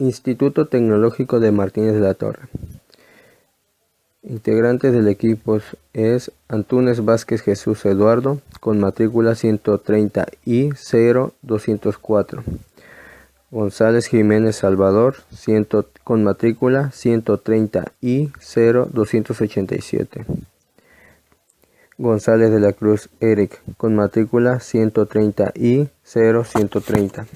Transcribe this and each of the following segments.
Instituto Tecnológico de Martínez de la Torre. Integrantes del equipo es Antúnez Vázquez Jesús Eduardo, con matrícula 130I0204. González Jiménez Salvador, con matrícula 130I0287. González de la Cruz Eric, con matrícula 130I0130.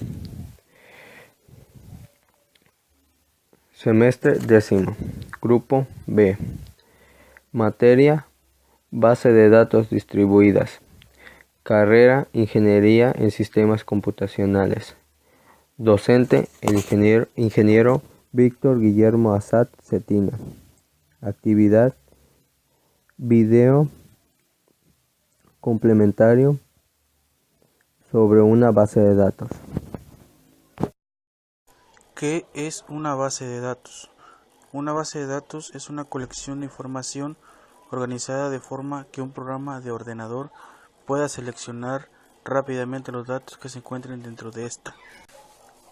Semestre 10º. Grupo B. Materia: Base de datos distribuidas. Carrera: Ingeniería en Sistemas Computacionales. Docente: el ingeniero Víctor Guillermo Assad Cetina. Actividad: video complementario sobre una base de datos. ¿Qué es una base de datos? Una base de datos es una colección de información organizada de forma que un programa de ordenador pueda seleccionar rápidamente los datos que se encuentren dentro de esta.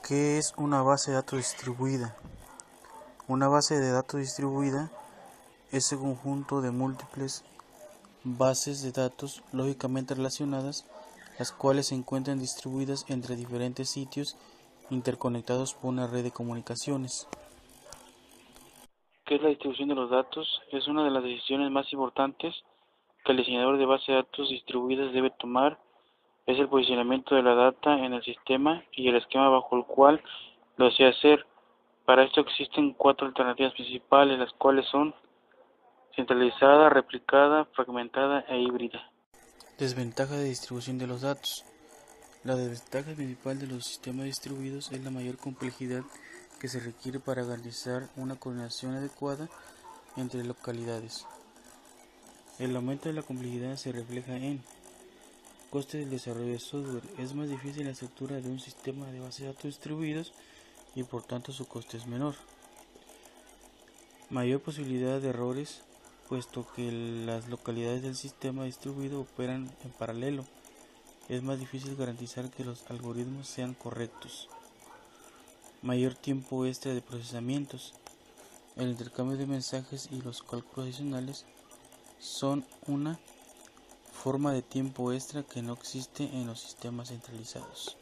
¿Qué es una base de datos distribuida? Una base de datos distribuida es un conjunto de múltiples bases de datos lógicamente relacionadas, las cuales se encuentran distribuidas entre diferentes sitios interconectados por una red de comunicaciones. ¿Qué es la distribución de los datos? Es una de las decisiones más importantes que el diseñador de bases de datos distribuidas debe tomar. Es el posicionamiento de la data en el sistema y el esquema bajo el cual lo desea hacer. Para esto existen 4 alternativas principales, las cuales son centralizada, replicada, fragmentada e híbrida. Desventaja de distribución de los datos. La desventaja principal de los sistemas distribuidos es la mayor complejidad que se requiere para garantizar una coordinación adecuada entre localidades. El aumento de la complejidad se refleja en coste del desarrollo de software. Es más difícil la estructura de un sistema de bases de datos distribuidos y por tanto su coste es menor. Mayor posibilidad de errores, puesto que las localidades del sistema distribuido operan en paralelo. Es más difícil garantizar que los algoritmos sean correctos. Mayor tiempo extra de procesamientos. El intercambio de mensajes y los cálculos adicionales son una forma de tiempo extra que no existe en los sistemas centralizados.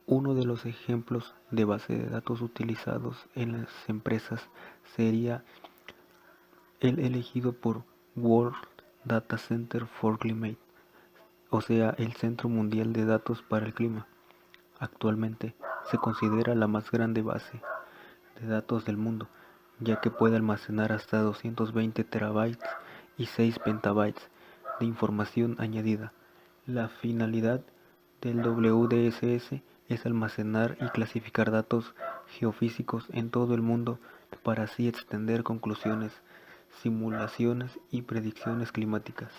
Uno de los ejemplos de base de datos utilizados en las empresas sería el elegido por World Data Center for Climate, o sea, el Centro Mundial de Datos para el Clima. Actualmente se considera la más grande base de datos del mundo, ya que puede almacenar hasta 220 terabytes y 6 petabytes de información añadida. La finalidad del WDSS es almacenar y clasificar datos geofísicos en todo el mundo para así extender conclusiones, simulaciones y predicciones climáticas.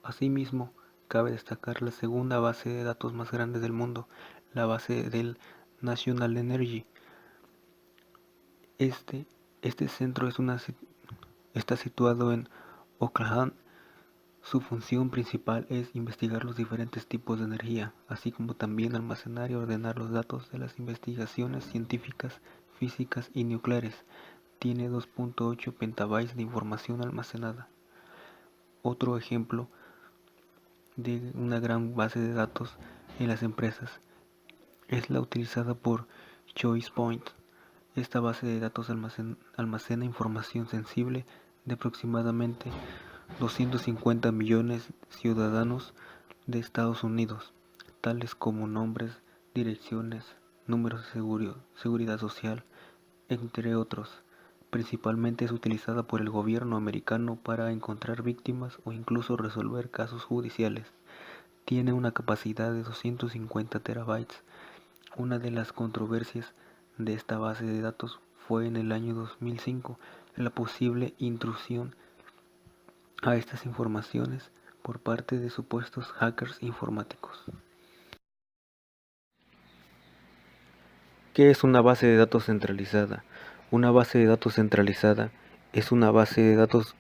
Asimismo, cabe destacar la segunda base de datos más grande del mundo, la base del National Energy. Este centro está situado en Oklahoma. Su función principal es investigar los diferentes tipos de energía, así como también almacenar y ordenar los datos de las investigaciones científicas, físicas y nucleares. Tiene 2.8 petabytes de información almacenada. Otro ejemplo de una gran base de datos en las empresas es la utilizada por ChoicePoint. Esta base de datos almacena información sensible de aproximadamente 250 millones de ciudadanos de Estados Unidos, tales como nombres, direcciones, números de seguridad social, entre otros. Principalmente es utilizada por el gobierno americano para encontrar víctimas o incluso resolver casos judiciales. Tiene una capacidad de 250 terabytes. Una de las controversias de esta base de datos fue en el año 2005 la posible intrusión a estas informaciones por parte de supuestos hackers informáticos. ¿Qué es una base de datos centralizada? Una base de datos centralizada es una base de datos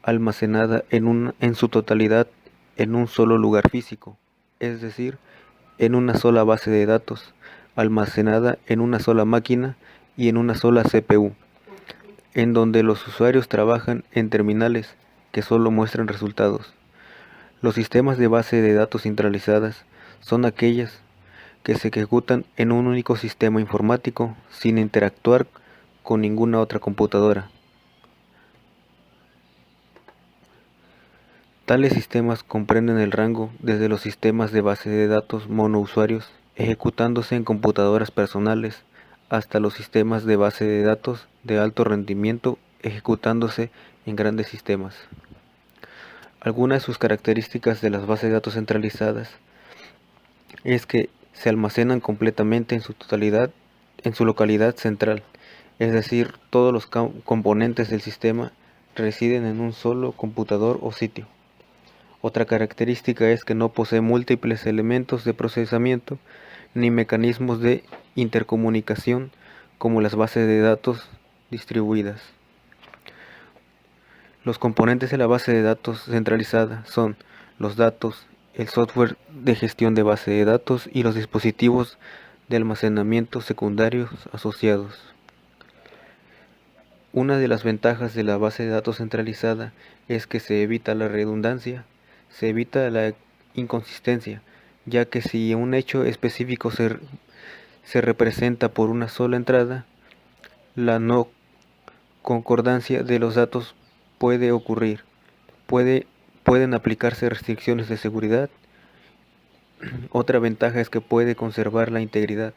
almacenada en su totalidad en un solo lugar físico, es decir, en una sola base de datos, almacenada en una sola máquina y en una sola CPU, en donde los usuarios trabajan en terminales que solo muestran resultados. Los sistemas de base de datos centralizadas son aquellas que se ejecutan en un único sistema informático sin interactuar con ninguna otra computadora. Tales sistemas comprenden el rango desde los sistemas de base de datos monousuarios ejecutándose en computadoras personales hasta los sistemas de base de datos de alto rendimiento ejecutándose en grandes sistemas. Algunas de sus características de las bases de datos centralizadas es que se almacenan completamente en su totalidad en su localidad central, es decir, todos los componentes del sistema residen en un solo computador o sitio. Otra característica es que no posee múltiples elementos de procesamiento ni mecanismos de intercomunicación como las bases de datos distribuidas. Los componentes de la base de datos centralizada son los datos, el software de gestión de base de datos y los dispositivos de almacenamiento secundarios asociados. Una de las ventajas de la base de datos centralizada es que se evita la redundancia, se evita la inconsistencia, ya que si un hecho específico se representa por una sola entrada, la no concordancia de los datos puede ocurrir. Pueden aplicarse restricciones de seguridad. Otra ventaja es que puede conservar la integridad.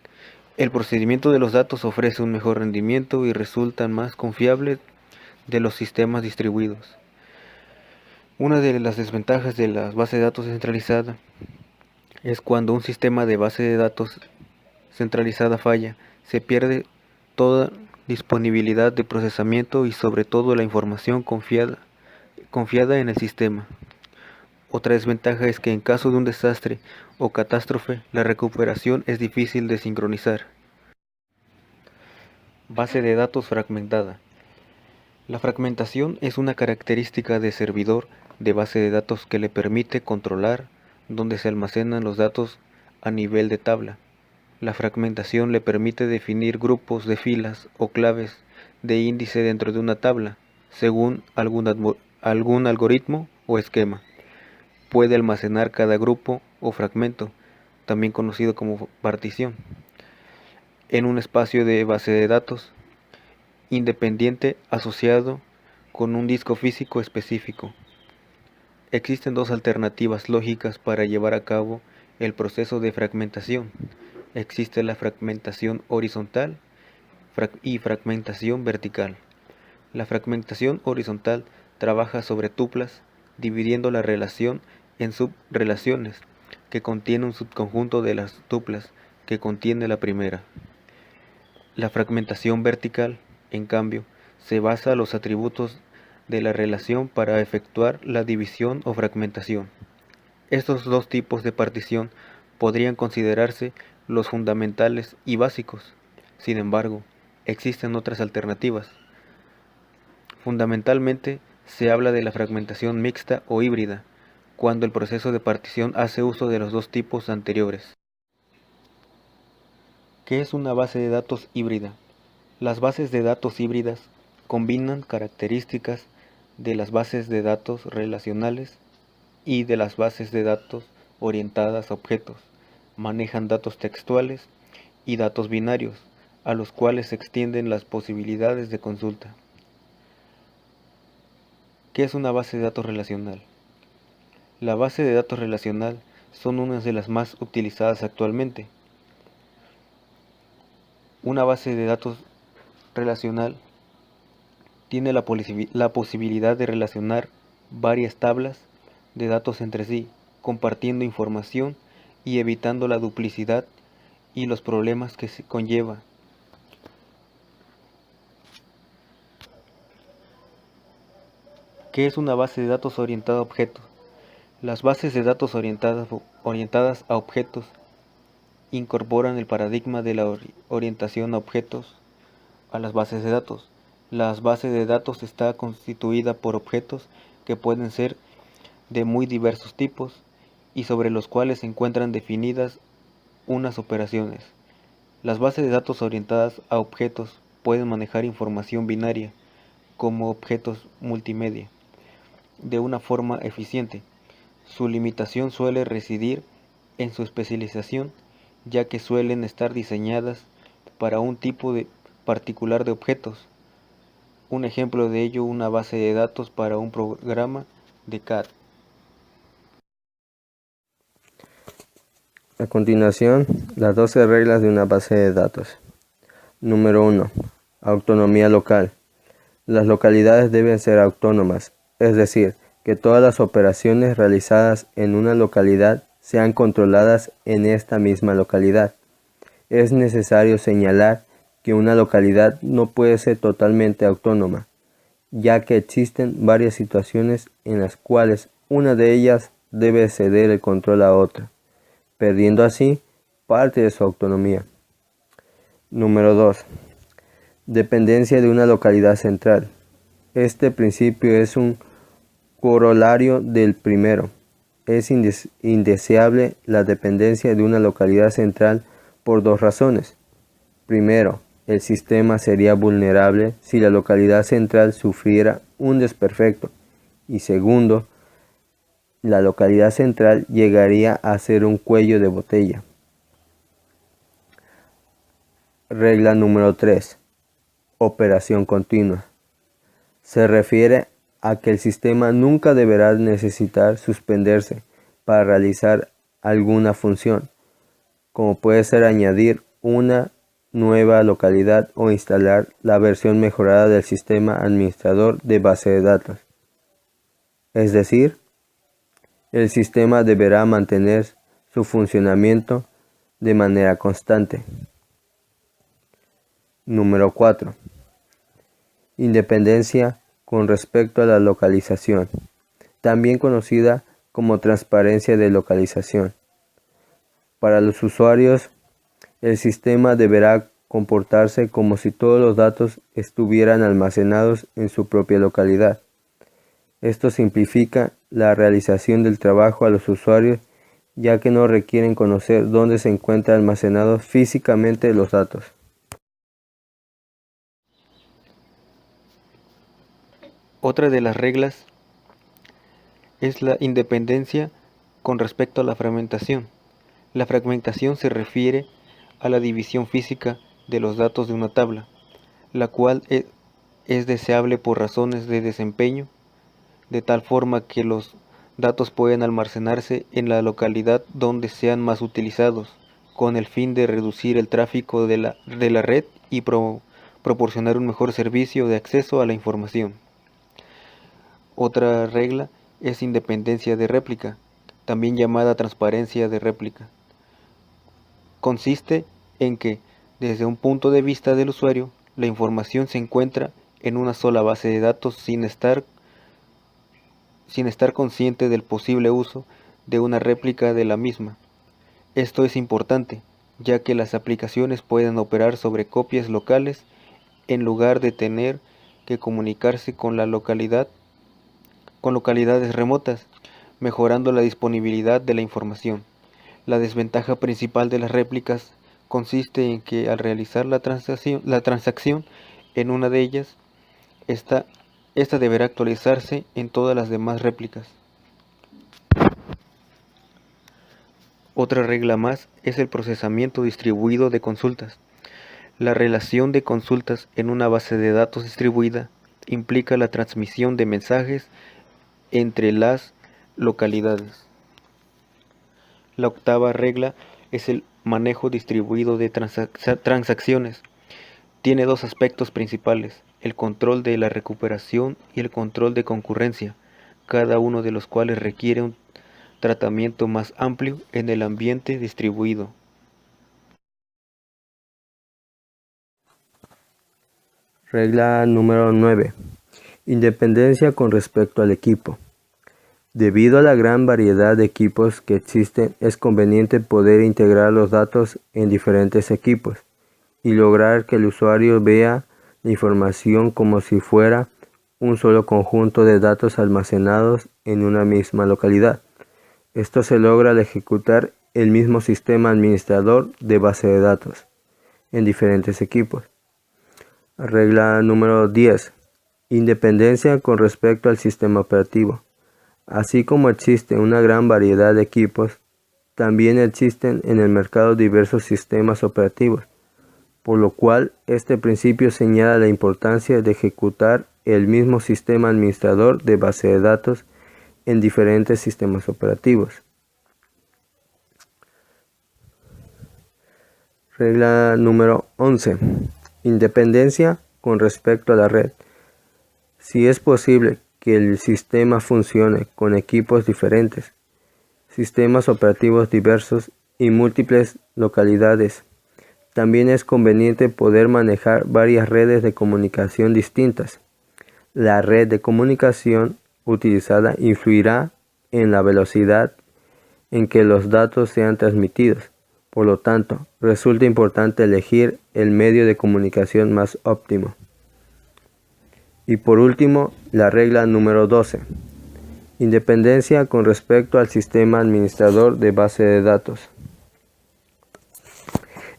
El procesamiento de los datos ofrece un mejor rendimiento y resulta más confiable de los sistemas distribuidos. Una de las desventajas de la base de datos centralizada es cuando un sistema de base de datos centralizada falla, se pierde toda disponibilidad de procesamiento y sobre todo la información confiada en el sistema. Otra desventaja es que en caso de un desastre o catástrofe, la recuperación es difícil de sincronizar. Base de datos fragmentada. La fragmentación es una característica de servidor de base de datos que le permite controlar dónde se almacenan los datos a nivel de tabla. La fragmentación le permite definir grupos de filas o claves de índice dentro de una tabla, según algún algoritmo o esquema. Puede almacenar cada grupo o fragmento, también conocido como partición, en un espacio de base de datos independiente asociado con un disco físico específico. Existen dos alternativas lógicas para llevar a cabo el proceso de fragmentación. Existe la fragmentación horizontal y fragmentación vertical. La fragmentación horizontal trabaja sobre tuplas, dividiendo la relación en subrelaciones, que contiene un subconjunto de las tuplas que contiene la primera. La fragmentación vertical, en cambio, se basa en los atributos de la relación para efectuar la división o fragmentación. Estos dos tipos de partición podrían considerarse los fundamentales y básicos. Sin embargo, existen otras alternativas. Fundamentalmente, se habla de la fragmentación mixta o híbrida, cuando el proceso de partición hace uso de los dos tipos anteriores. ¿Qué es una base de datos híbrida? Las bases de datos híbridas combinan características de las bases de datos relacionales y de las bases de datos orientadas a objetos. Manejan datos textuales y datos binarios, a los cuales se extienden las posibilidades de consulta. ¿Qué es una base de datos relacional? La base de datos relacional son unas de las más utilizadas actualmente. Una base de datos relacional tiene la posibilidad de relacionar varias tablas de datos entre sí, compartiendo información y evitando la duplicidad y los problemas que se conlleva. ¿Qué es una base de datos orientada a objetos? Las bases de datos orientadas a objetos incorporan el paradigma de la orientación a objetos a las bases de datos. Las bases de datos está constituida por objetos que pueden ser de muy diversos tipos y sobre los cuales se encuentran definidas unas operaciones. Las bases de datos orientadas a objetos pueden manejar información binaria, como objetos multimedia, de una forma eficiente. Su limitación suele residir en su especialización, ya que suelen estar diseñadas para un tipo particular de objetos. Un ejemplo de ello, una base de datos para un programa de CAD. A continuación, las 12 reglas de una base de datos. Número 1. Autonomía local. Las localidades deben ser autónomas, es decir, que todas las operaciones realizadas en una localidad sean controladas en esta misma localidad. Es necesario señalar que una localidad no puede ser totalmente autónoma, ya que existen varias situaciones en las cuales una de ellas debe ceder el control a otra, perdiendo así parte de su autonomía. Número 2. Dependencia de una localidad central. Este principio es un corolario del primero. Es indeseable la dependencia de una localidad central por dos razones. Primero, el sistema sería vulnerable si la localidad central sufriera un desperfecto. Y segundo, la localidad central llegaría a ser un cuello de botella. Regla número 3. Operación continua. Se refiere a que el sistema nunca deberá necesitar suspenderse para realizar alguna función, como puede ser añadir una nueva localidad o instalar la versión mejorada del sistema administrador de base de datos. Es decir, el sistema deberá mantener su funcionamiento de manera constante. Número 4. Independencia con respecto a la localización, también conocida como transparencia de localización. Para los usuarios, el sistema deberá comportarse como si todos los datos estuvieran almacenados en su propia localidad. Esto simplifica la realización del trabajo a los usuarios, ya que no requieren conocer dónde se encuentran almacenados físicamente los datos. Otra de las reglas es la independencia con respecto a la fragmentación. La fragmentación se refiere a la división física de los datos de una tabla, la cual es deseable por razones de desempeño, de tal forma que los datos pueden almacenarse en la localidad donde sean más utilizados, con el fin de reducir el tráfico de la red y proporcionar un mejor servicio de acceso a la información. Otra regla es independencia de réplica, también llamada transparencia de réplica. Consiste en que, desde un punto de vista del usuario, la información se encuentra en una sola base de datos sin estar consciente del posible uso de una réplica de la misma. Esto es importante, ya que las aplicaciones pueden operar sobre copias locales en lugar de tener que comunicarse con localidades remotas, mejorando la disponibilidad de la información. La desventaja principal de las réplicas consiste en que al realizar la transacción en una de ellas, esta deberá actualizarse en todas las demás réplicas. Otra regla más es el procesamiento distribuido de consultas. La relación de consultas en una base de datos distribuida implica la transmisión de mensajes entre las localidades. La octava regla es el manejo distribuido de transacciones. Tiene dos aspectos principales, el control de la recuperación y el control de concurrencia, cada uno de los cuales requiere un tratamiento más amplio en el ambiente distribuido. Regla número 9. Independencia con respecto al equipo. Debido a la gran variedad de equipos que existen, es conveniente poder integrar los datos en diferentes equipos y lograr que el usuario vea la información como si fuera un solo conjunto de datos almacenados en una misma localidad. Esto se logra al ejecutar el mismo sistema administrador de base de datos en diferentes equipos. Regla número 10. Independencia con respecto al sistema operativo. Así como existe una gran variedad de equipos, también existen en el mercado diversos sistemas operativos, por lo cual este principio señala la importancia de ejecutar el mismo sistema administrador de base de datos en diferentes sistemas operativos. Regla número 11. Independencia con respecto a la red. Si es posible que el sistema funcione con equipos diferentes, sistemas operativos diversos y múltiples localidades, también es conveniente poder manejar varias redes de comunicación distintas. La red de comunicación utilizada influirá en la velocidad en que los datos sean transmitidos. Por lo tanto, resulta importante elegir el medio de comunicación más óptimo. Y por último, la regla número 12. Independencia con respecto al sistema administrador de base de datos.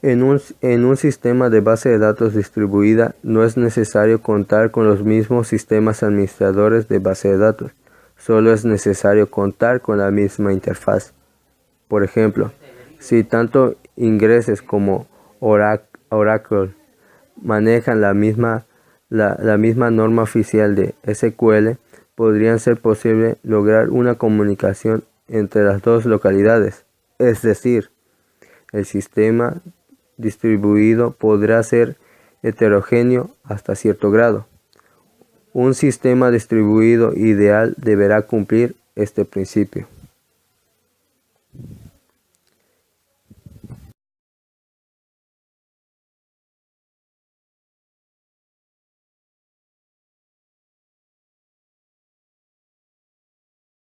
En un sistema de base de datos distribuida no es necesario contar con los mismos sistemas administradores de base de datos. Solo es necesario contar con la misma interfaz. Por ejemplo, si tanto Ingres como Oracle manejan la misma norma oficial de SQL, podría ser posible lograr una comunicación entre las dos localidades. Es decir, el sistema distribuido podrá ser heterogéneo hasta cierto grado. Un sistema distribuido ideal deberá cumplir este principio.